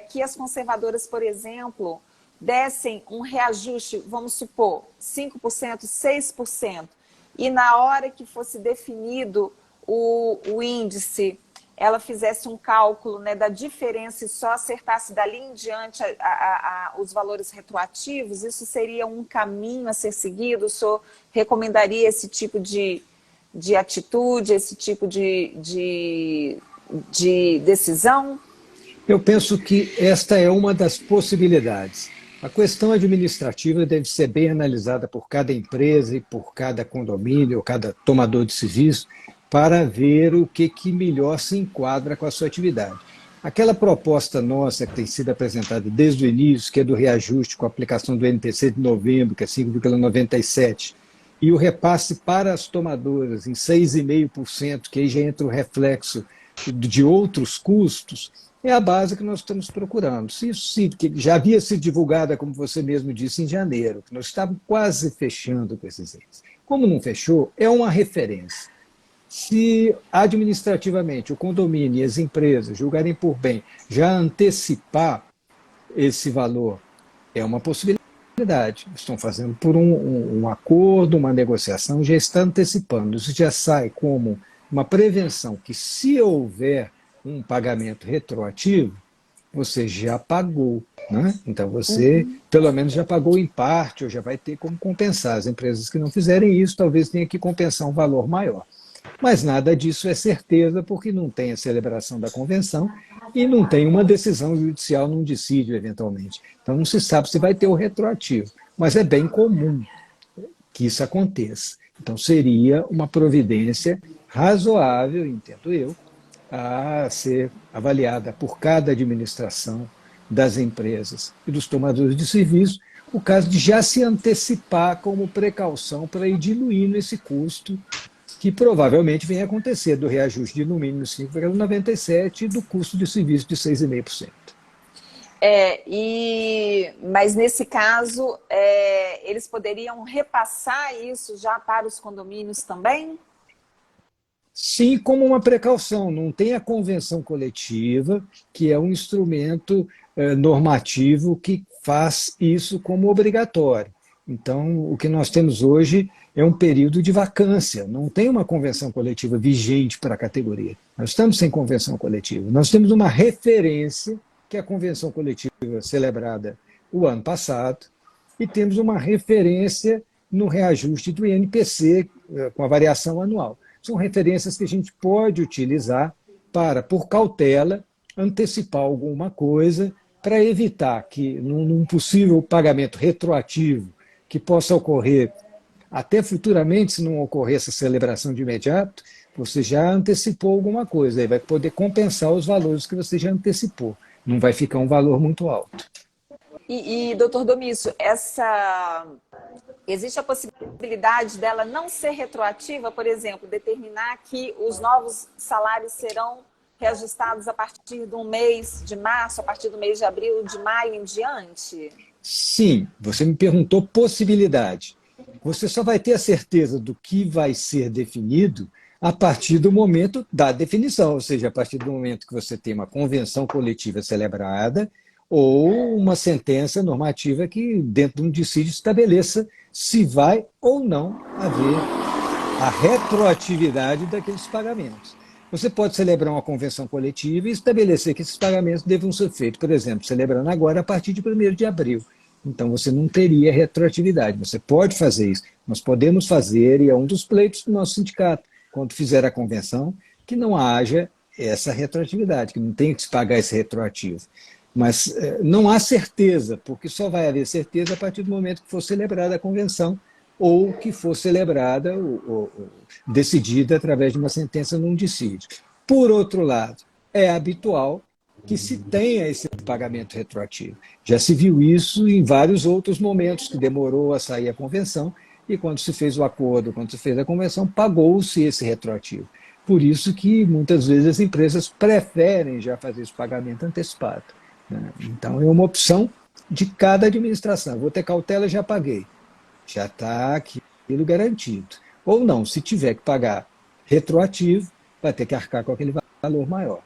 que as conservadoras, por exemplo, dessem um reajuste, vamos supor, 5%, 6%, e na hora que fosse definido o índice, ela fizesse um cálculo, né, da diferença e só acertasse dali em diante os valores retroativos? Isso seria um caminho a ser seguido? O senhor recomendaria esse tipo de atitude, esse tipo de decisão? Eu penso que esta é uma das possibilidades. A questão administrativa deve ser bem analisada por cada empresa e por cada condomínio, ou cada tomador de serviço, para ver o que melhor se enquadra com a sua atividade. Aquela proposta nossa que tem sido apresentada desde o início, que é do reajuste com a aplicação do NPC de novembro, que é 5,97%, e o repasse para as tomadoras em 6,5%, que aí já entra o reflexo de outros custos, é a base que nós estamos procurando. Que já havia sido divulgada, como você mesmo disse, em janeiro, que nós estávamos quase fechando com esses índices. Como não fechou, é uma referência. Se administrativamente o condomínio e as empresas julgarem por bem já antecipar esse valor, é uma possibilidade. Estão fazendo por um acordo, uma negociação, já está antecipando. Isso já sai como uma prevenção que, se houver um pagamento retroativo, você já pagou, né? Então você, pelo menos, já pagou em parte, ou já vai ter como compensar. As empresas que não fizerem isso, talvez tenha que compensar um valor maior. Mas nada disso é certeza, porque não tem a celebração da convenção e não tem uma decisão judicial num dissídio, eventualmente. Então não se sabe se vai ter o retroativo, mas é bem comum que isso aconteça. Então seria uma providência razoável, entendo eu, a ser avaliada por cada administração das empresas e dos tomadores de serviço, o caso de já se antecipar como precaução para ir diluindo esse custo que provavelmente vem acontecer do reajuste de no mínimo 5,97% e do custo de serviço de 6,5%. Mas nesse caso, eles poderiam repassar isso já para os condomínios também? Sim, como uma precaução. Não tem a convenção coletiva, que é um instrumento normativo que faz isso como obrigatório. Então, o que nós temos hoje é um período de vacância. Não tem uma convenção coletiva vigente para a categoria. Nós estamos sem convenção coletiva. Nós temos uma referência, que é a convenção coletiva celebrada o ano passado, e temos uma referência no reajuste do INPC, com a variação anual. São referências que a gente pode utilizar para, por cautela, antecipar alguma coisa para evitar que, num possível pagamento retroativo que possa ocorrer até futuramente, se não ocorrer essa celebração de imediato, você já antecipou alguma coisa, aí vai poder compensar os valores que você já antecipou. Não vai ficar um valor muito alto. Doutor Domício, existe a possibilidade dela não ser retroativa, por exemplo, determinar que os novos salários serão reajustados a partir do mês de março, a partir do mês de abril, de maio em diante? Sim, você me perguntou possibilidade. Você só vai ter a certeza do que vai ser definido a partir do momento da definição, ou seja, a partir do momento que você tem uma convenção coletiva celebrada ou uma sentença normativa que, dentro de um dissídio, estabeleça se vai ou não haver a retroatividade daqueles pagamentos. Você pode celebrar uma convenção coletiva e estabelecer que esses pagamentos devam ser feitos, por exemplo, celebrando agora a partir de 1º de abril. Então, você não teria retroatividade. Você pode fazer isso. Nós podemos fazer, e é um dos pleitos do nosso sindicato, quando fizer a convenção, que não haja essa retroatividade, que não tenha que se pagar esse retroativo. Mas não há certeza, porque só vai haver certeza a partir do momento que for celebrada a convenção ou que for celebrada ou decidida através de uma sentença num dissídio. Por outro lado, é habitual que se tenha esse pagamento retroativo. Já se viu isso em vários outros momentos, que demorou a sair a convenção, e quando se fez o acordo, quando se fez a convenção, pagou-se esse retroativo. Por isso que, muitas vezes, as empresas preferem já fazer esse pagamento antecipado. Então, é uma opção de cada administração. Vou ter cautela, já paguei. Já está aquilo garantido. Ou não, se tiver que pagar retroativo, vai ter que arcar com aquele valor maior.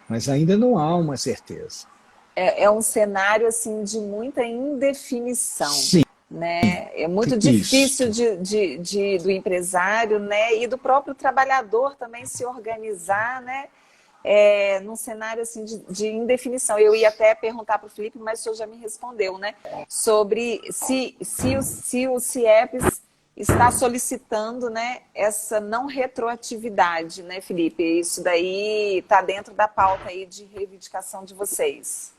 Mas ainda não há uma certeza. É um cenário assim, de muita indefinição. Sim. Né? É muito difícil do empresário, né? E do próprio trabalhador também se organizar, né? Num cenário assim, de indefinição. Eu ia até perguntar para o Felipe, mas o senhor já me respondeu, né? Sobre se o CIEPS está solicitando, né, essa não retroatividade, né, Felipe? Isso daí está dentro da pauta aí de reivindicação de vocês.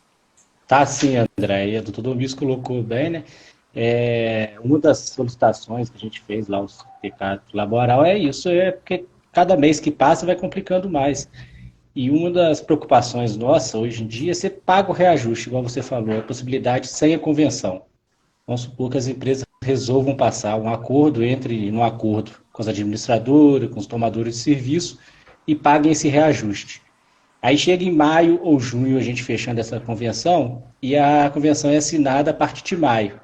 Tá sim, André. E o doutor Domingos colocou bem, né? Uma das solicitações que a gente fez lá, o sindicato laboral, é isso, porque cada mês que passa vai complicando mais. E uma das preocupações nossa hoje em dia é você paga o reajuste, igual você falou, a possibilidade sem a convenção. Vamos supor que as empresas resolvam passar um acordo no acordo com as administradoras, com os tomadores de serviço e paguem esse reajuste. Aí chega em maio ou junho a gente fechando essa convenção e a convenção é assinada a partir de maio.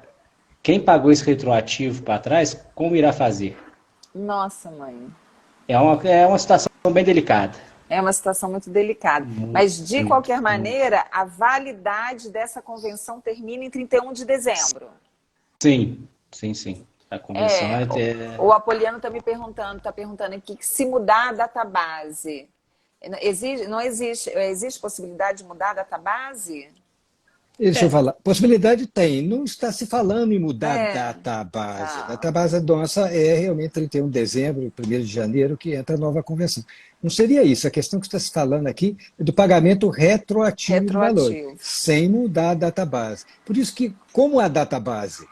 Quem pagou esse retroativo para trás, como irá fazer? Nossa, mãe. É uma situação bem delicada. É uma situação muito delicada. Mas, de qualquer maneira, a validade dessa convenção termina em 31 de dezembro. Sim. A convenção O Apoliano está perguntando aqui que se mudar a database, existe possibilidade de mudar a database? Deixa eu falar. Possibilidade tem. Não está se falando em mudar a database. A database nossa é realmente 31 de dezembro, 1º de janeiro, que entra a nova convenção. Não seria isso. A questão que está se falando aqui é do pagamento retroativo do valor, sem mudar a database. Por isso que, como a database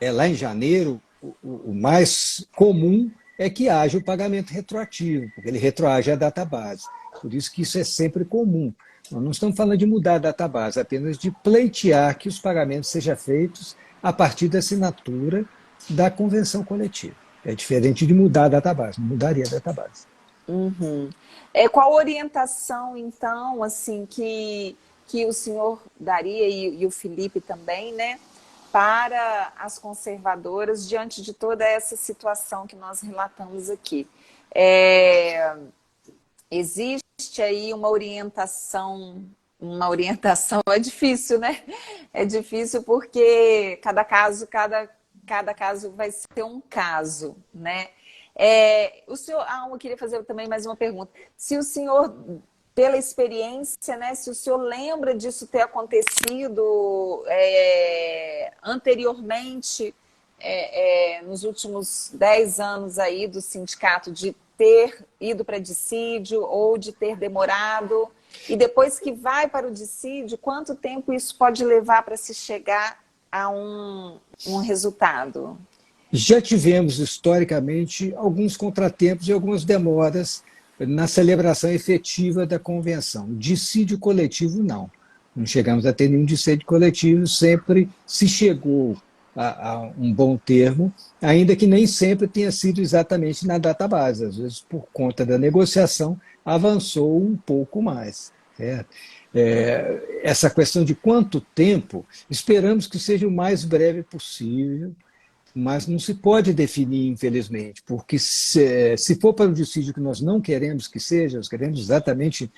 é lá em janeiro, o mais comum é que haja o pagamento retroativo, porque ele retroage à database. Por isso que isso é sempre comum. Nós não estamos falando de mudar a database, apenas de pleitear que os pagamentos sejam feitos a partir da assinatura da convenção coletiva. É diferente de mudar a database, não mudaria a database. Uhum. Qual orientação, então, assim, que o senhor daria, e o Felipe também, né, para as conservadoras diante de toda essa situação que nós relatamos aqui? Existe aí uma orientação é difícil, né? É difícil porque cada caso vai ser um caso, né? O senhor, eu queria fazer também mais uma pergunta. Se o senhor, pela experiência, né, se o senhor lembra disso ter acontecido anteriormente, nos últimos 10 anos aí do sindicato, de ter ido para dissídio ou de ter demorado, e depois que vai para o dissídio, quanto tempo isso pode levar para se chegar a um resultado? Já tivemos, historicamente, alguns contratempos e algumas demoras na celebração efetiva da convenção. Dissídio coletivo, não. Não chegamos a ter nenhum dissídio coletivo, sempre se chegou a um bom termo, ainda que nem sempre tenha sido exatamente na database. Às vezes, por conta da negociação, avançou um pouco mais. Certo? Essa questão de quanto tempo, esperamos que seja o mais breve possível, mas não se pode definir, infelizmente, porque se for para o dissídio que nós não queremos que seja, nós queremos exatamente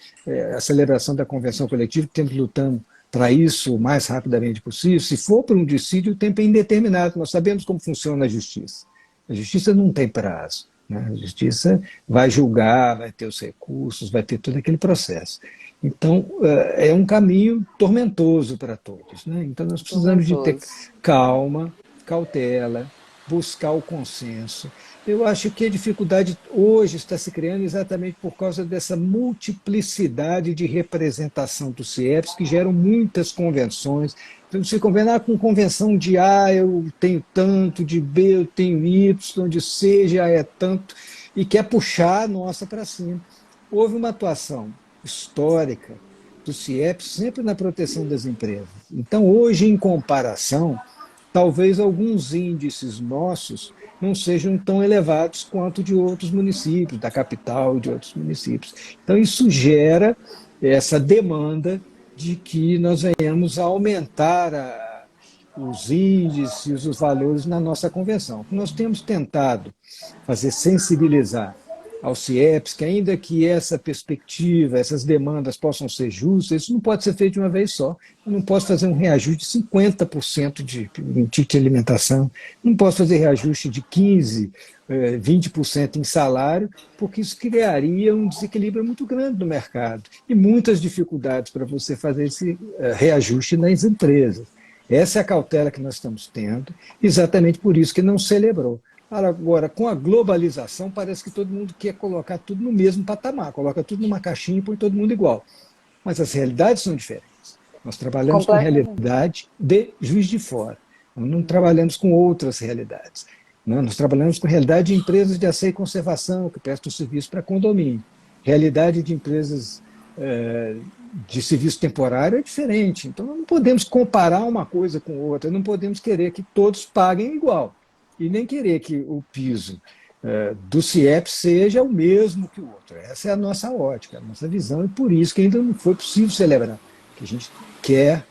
a celebração da convenção coletiva, que estamos lutando para isso o mais rapidamente possível. Se for para um dissídio, o tempo é indeterminado. Nós sabemos como funciona a justiça. A justiça não tem prazo, né? A justiça vai julgar, vai ter os recursos, vai ter todo aquele processo. Então, é um caminho tormentoso para todos, né? Então, nós precisamos de ter calma, cautela, buscar o consenso. Eu acho que a dificuldade hoje está se criando exatamente por causa dessa multiplicidade de representação do CIEPS, que geram muitas convenções. Então, você convém com convenção de A eu tenho tanto, de B eu tenho Y, de C já é tanto, e quer puxar a nossa para cima. Houve uma atuação histórica do CIEPS sempre na proteção das empresas. Então, hoje, em comparação, talvez alguns índices nossos não sejam tão elevados quanto de outros municípios, da capital e de outros municípios. Então, isso gera essa demanda de que nós venhamos a aumentar os índices, os valores na nossa convenção. Nós temos tentado fazer sensibilizar ao CIEPS, que ainda que essa perspectiva, essas demandas possam ser justas, isso não pode ser feito de uma vez só. Eu não posso fazer um reajuste de 50% de ticket de alimentação, não posso fazer reajuste de 15%, 20% em salário, porque isso criaria um desequilíbrio muito grande no mercado e muitas dificuldades para você fazer esse reajuste nas empresas. Essa é a cautela que nós estamos tendo, exatamente por isso que não celebrou. Agora, com a globalização, parece que todo mundo quer colocar tudo no mesmo patamar, coloca tudo numa caixinha e põe todo mundo igual. Mas as realidades são diferentes. Nós trabalhamos com realidade de Juiz de Fora, não trabalhamos com outras realidades. Nós trabalhamos com realidade de empresas de asseio e conservação, que prestam serviço para condomínio. Realidade de empresas de serviço temporário é diferente. Então, não podemos comparar uma coisa com outra, não podemos querer que todos paguem igual. E nem querer que o piso do CIEPS seja o mesmo que o outro. Essa é a nossa ótica, a nossa visão, e por isso que ainda não foi possível celebrar. Que a gente quer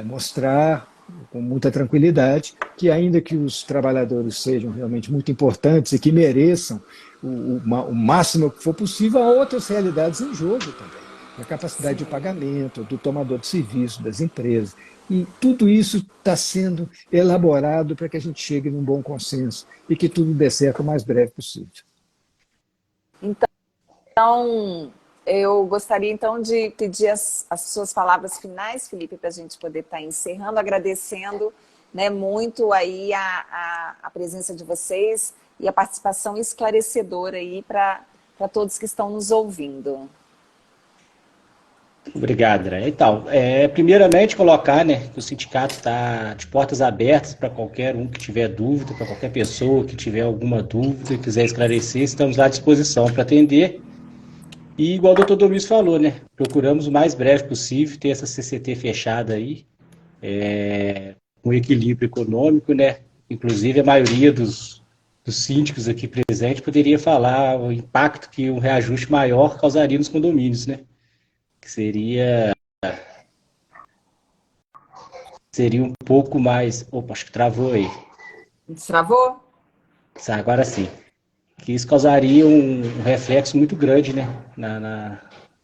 mostrar com muita tranquilidade que, ainda que os trabalhadores sejam realmente muito importantes e que mereçam o máximo que for possível, há outras realidades em jogo também. A capacidade de pagamento do tomador de serviço, das empresas. E tudo isso está sendo elaborado para que a gente chegue num bom consenso e que tudo dê certo o mais breve possível. Então, eu gostaria então de pedir as suas palavras finais, Felipe, para a gente poder estar encerrando, agradecendo, né, muito aí a presença de vocês e a participação esclarecedora aí para todos que estão nos ouvindo. Obrigado, André. Então, primeiramente colocar, né, que o sindicato está de portas abertas para qualquer um que tiver dúvida, para qualquer pessoa que tiver alguma dúvida, quiser esclarecer, estamos à disposição para atender. E igual o doutor Domingos falou, né, procuramos o mais breve possível ter essa CCT fechada aí, com equilíbrio econômico, né, inclusive a maioria dos dos síndicos aqui presentes poderia falar o impacto que um reajuste maior causaria nos condomínios, né? Que seria um pouco mais. Opa, acho que travou aí. Destravou? Agora sim. Que isso causaria um reflexo muito grande, né?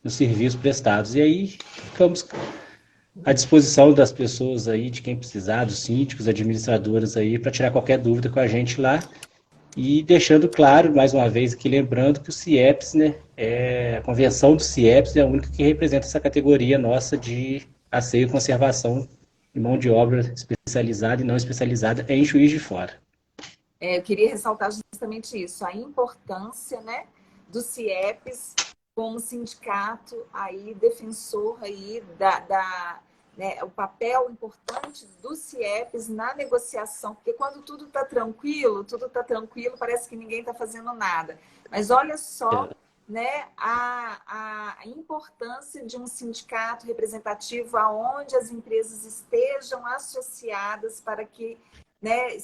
Nos serviços prestados. E aí ficamos à disposição das pessoas aí, de quem precisar, dos síndicos, administradoras aí, para tirar qualquer dúvida com a gente lá. E deixando claro, mais uma vez aqui, lembrando que o CIEPS, né, a convenção do CIEPS é a única que representa essa categoria nossa de asseio e conservação de mão de obra especializada e não especializada em Juiz de Fora. Eu queria ressaltar justamente isso, a importância, né, do CIEPS como sindicato aí, defensor aí né, o papel importante do CIEPS na negociação, porque quando tudo está tranquilo, parece que ninguém está fazendo nada. Mas olha só, né, a importância de um sindicato representativo aonde as empresas estejam associadas para que, né,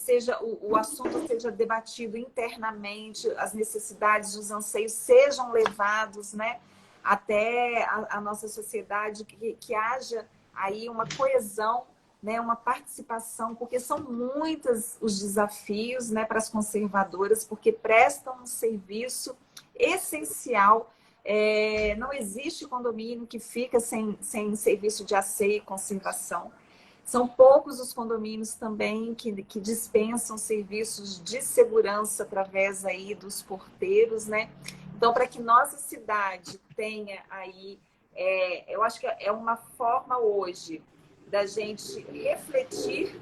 o assunto seja debatido internamente, as necessidades, os anseios sejam levados, né, até a nossa sociedade, que haja aí uma coesão, né, uma participação, porque são muitos os desafios, né, para as conservadoras, porque prestam um serviço essencial. Não existe condomínio que fica sem serviço de asseio e conservação. São poucos os condomínios também que dispensam serviços de segurança através aí dos porteiros, né? Então, para que nossa cidade tenha aí, eu acho que é uma forma hoje da gente refletir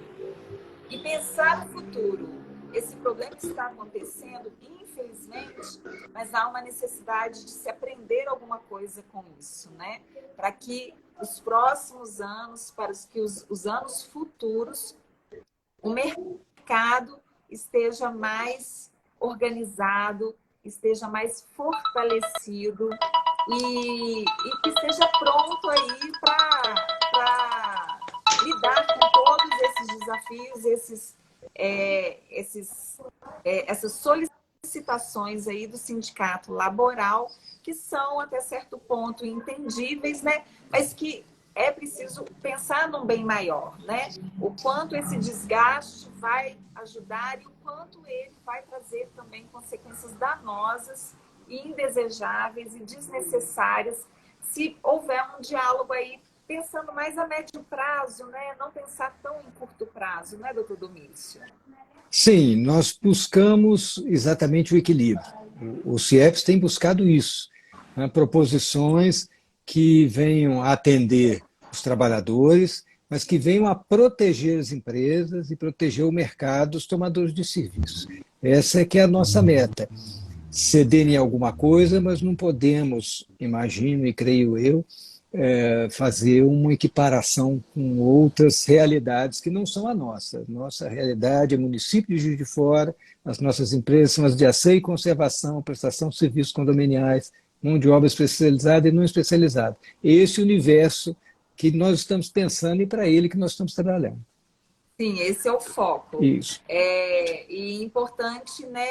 e pensar no futuro. Esse problema está acontecendo, infelizmente, mas há uma necessidade de se aprender alguma coisa com isso, né? Para que os próximos anos, para que os anos futuros, o mercado esteja mais organizado, esteja mais fortalecido e que esteja pronto aí para lidar com todos esses desafios, essas solicitações aí do sindicato laboral, que são até certo ponto entendíveis, né? Mas que é preciso pensar num bem maior, né? O quanto esse desgaste vai ajudar e o quanto ele vai trazer também consequências danosas, indesejáveis e desnecessárias, se houver um diálogo aí pensando mais a médio prazo, né? Não pensar tão em curto prazo, né, doutor Domício? Sim, nós buscamos exatamente o equilíbrio. O CIEPS tem buscado isso, né? Proposições que venham a atender os trabalhadores, mas que venham a proteger as empresas e proteger o mercado, os tomadores de serviço. Essa é que é a nossa meta. Ceder em alguma coisa, mas não podemos, imagino e creio eu, fazer uma equiparação com outras realidades que não são a nossa. Nossa realidade é município de Juiz de Fora, as nossas empresas são as de asseio e conservação, prestação de serviços condominiais, mão de obra especializada e não especializada. Esse universo que nós estamos pensando e para ele que nós estamos trabalhando. Sim, esse é o foco. Isso. E importante, né,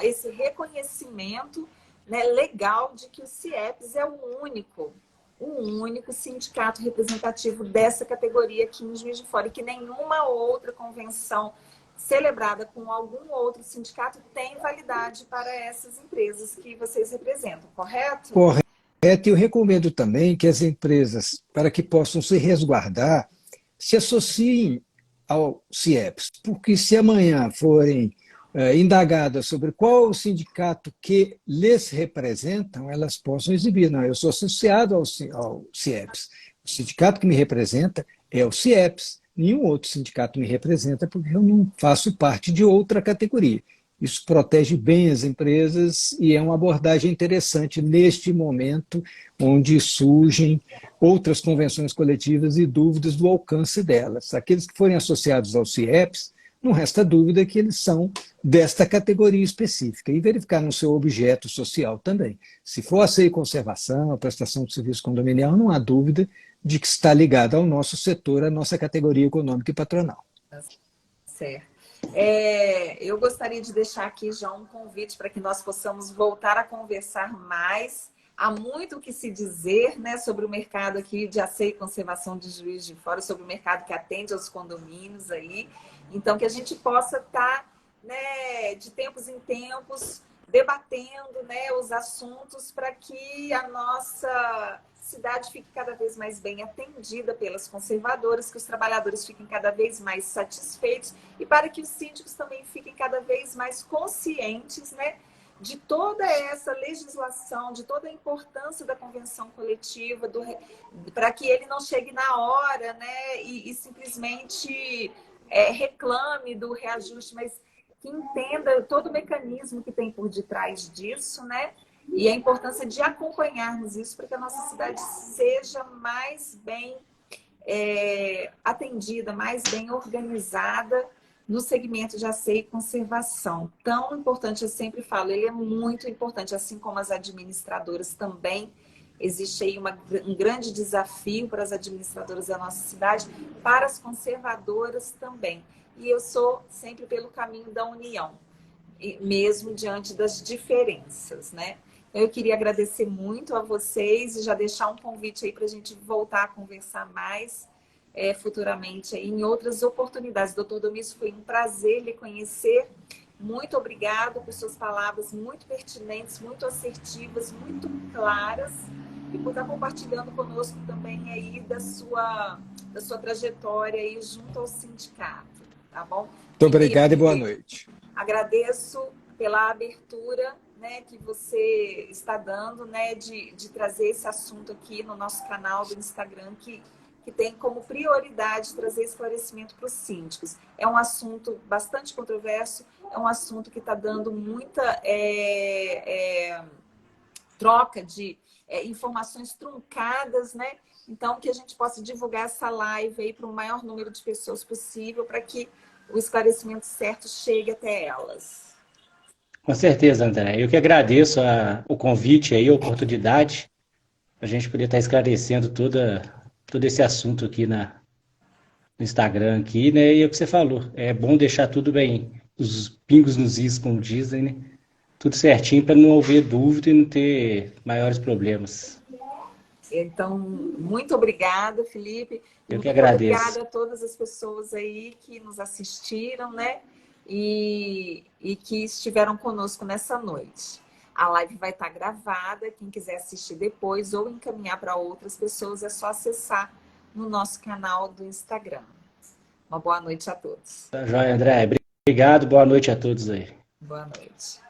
esse reconhecimento, né, legal de que o CIEPS é o único sindicato representativo dessa categoria aqui em Juiz de Fora, e que nenhuma outra convenção celebrada com algum outro sindicato tem validade para essas empresas que vocês representam, correto? Correto. E eu recomendo também que as empresas, para que possam se resguardar, se associem ao CIEPS, porque se amanhã forem indagadas sobre qual o sindicato que lhes representam, elas possam exibir. Não, eu sou associado ao CIEPS. O sindicato que me representa é o CIEPS. Nenhum outro sindicato me representa porque eu não faço parte de outra categoria. Isso protege bem as empresas e é uma abordagem interessante neste momento onde surgem outras convenções coletivas e dúvidas do alcance delas. Aqueles que forem associados ao CIEPS, não resta dúvida que eles são desta categoria específica e verificar no seu objeto social também. Se for asseio e conservação, a prestação de serviço condominial, não há dúvida de que está ligado ao nosso setor, à nossa categoria econômica e patronal. Certo. Eu gostaria de deixar aqui já um convite para que nós possamos voltar a conversar mais. Há muito o que se dizer, né, sobre o mercado aqui de asseio e conservação de Juiz de Fora, sobre o mercado que atende aos condomínios aí. Então, que a gente possa estar, né, de tempos em tempos, debatendo, né, os assuntos para que a nossa cidade fique cada vez mais bem atendida pelas conservadoras, que os trabalhadores fiquem cada vez mais satisfeitos e para que os síndicos também fiquem cada vez mais conscientes, né, de toda essa legislação, de toda a importância da convenção coletiva, para que ele não chegue na hora, né, e simplesmente reclame do reajuste, mas que entenda todo o mecanismo que tem por detrás disso, né? E a importância de acompanharmos isso para que a nossa cidade seja mais bem atendida, mais bem organizada no segmento de asseio e conservação. Tão importante, eu sempre falo, ele é muito importante, assim como as administradoras também. Existe aí um grande desafio para as administradoras da nossa cidade, para as conservadoras também. E eu sou sempre pelo caminho da união, mesmo diante das diferenças, né? Eu queria agradecer muito a vocês e já deixar um convite aí para a gente voltar a conversar mais futuramente aí, em outras oportunidades. Doutor Domício, foi um prazer lhe conhecer. Muito obrigada por suas palavras muito pertinentes, muito assertivas, muito claras e por estar compartilhando conosco também aí da sua trajetória aí junto ao sindicato, tá bom? Muito obrigado e boa noite. Agradeço pela abertura, né, que você está dando, né, de trazer esse assunto aqui no nosso canal do Instagram, que tem como prioridade trazer esclarecimento para os síndicos. É um assunto bastante controverso, é um assunto que está dando muita troca de informações truncadas, né? Então, que a gente possa divulgar essa live aí para o maior número de pessoas possível, para que o esclarecimento certo chegue até elas. Com certeza, André. Eu que agradeço o convite aí, a oportunidade, para a gente poder estar esclarecendo todo esse assunto aqui no Instagram, aqui, né? E é o que você falou, é bom deixar tudo bem, os pingos nos is, como dizem, né? Tudo certinho para não haver dúvida e não ter maiores problemas. Então, muito obrigada, Felipe. E Eu que muito agradeço. obrigada a todas as pessoas aí que nos assistiram, né? E que estiveram conosco nessa noite. A live vai estar gravada. Quem quiser assistir depois ou encaminhar para outras pessoas, é só acessar no nosso canal do Instagram. Uma boa noite a todos. Tá joia, André. Obrigado, boa noite a todos aí. Boa noite.